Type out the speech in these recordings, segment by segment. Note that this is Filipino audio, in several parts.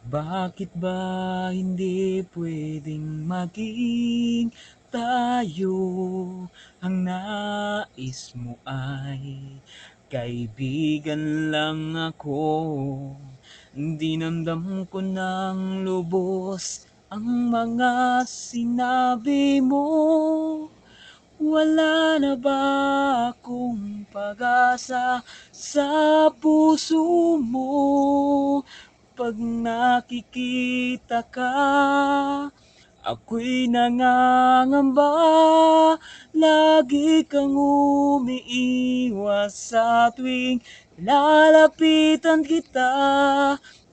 Bakit ba hindi pwedeng maging tayo? Ang nais mo ay kaibigan lang ako. Dinamdam ko ng lubos ang mga sinabi mo. Wala na ba akong pag-asa sa puso mo? Pag nakikita ka, ako'y nangangamba. Lagi kang umiiwas sa tuwing lalapitan kita.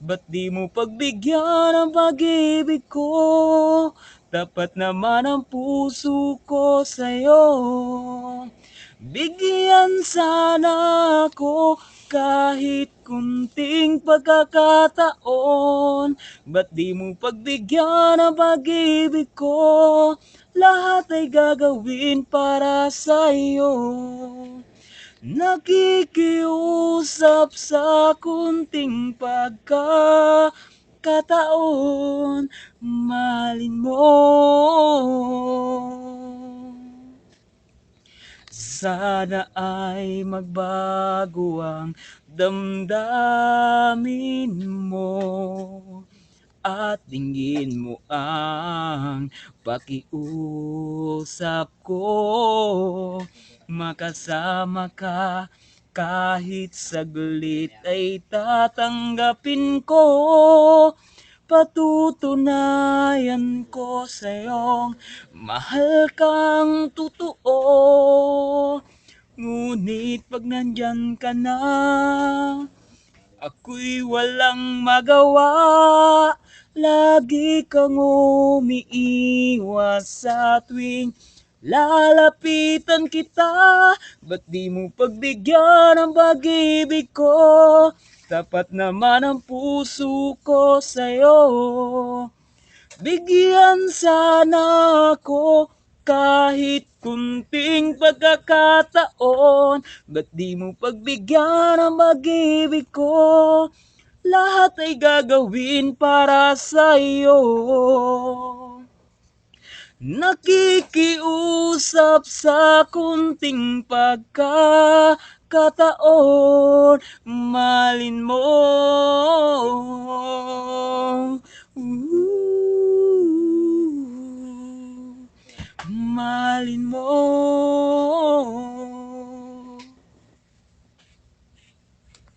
Ba't di mo pagbigyan ang pag-ibig ko? Tapat naman ang puso ko sa'yo. Bigyan sana ako kahit kunting pagkakataon. Ba't di mo pagbigyan ang pag-ibig ko? Lahat ay gagawin para sa'yo. Nakikiusap sa kunting pagkakataon, mahalin mo. Sana ay magbago ang damdamin mo at dinggin mo ang pakiusap ko. Makasama ka kahit saglit ay tatanggapin ko. Patutunayan ko sa'yong mahal kang totoo. Ngunit pag nandyan ka na, ako'y walang magawa. Lagi kang umiiwas sa tuwing lalapitan kita. Ba't di mo pagbigyan ang pag-ibig ko? Tapat naman ang puso ko sa'yo. Bigyan sana ako kahit kunting pagkakataon. Ba't di mo pagbigyan ang pag-ibig ko? Lahat ay gagawin para sa'yo. Nakikiusap sa kunting pagkakataon, mahalin mo. Mahalin mo.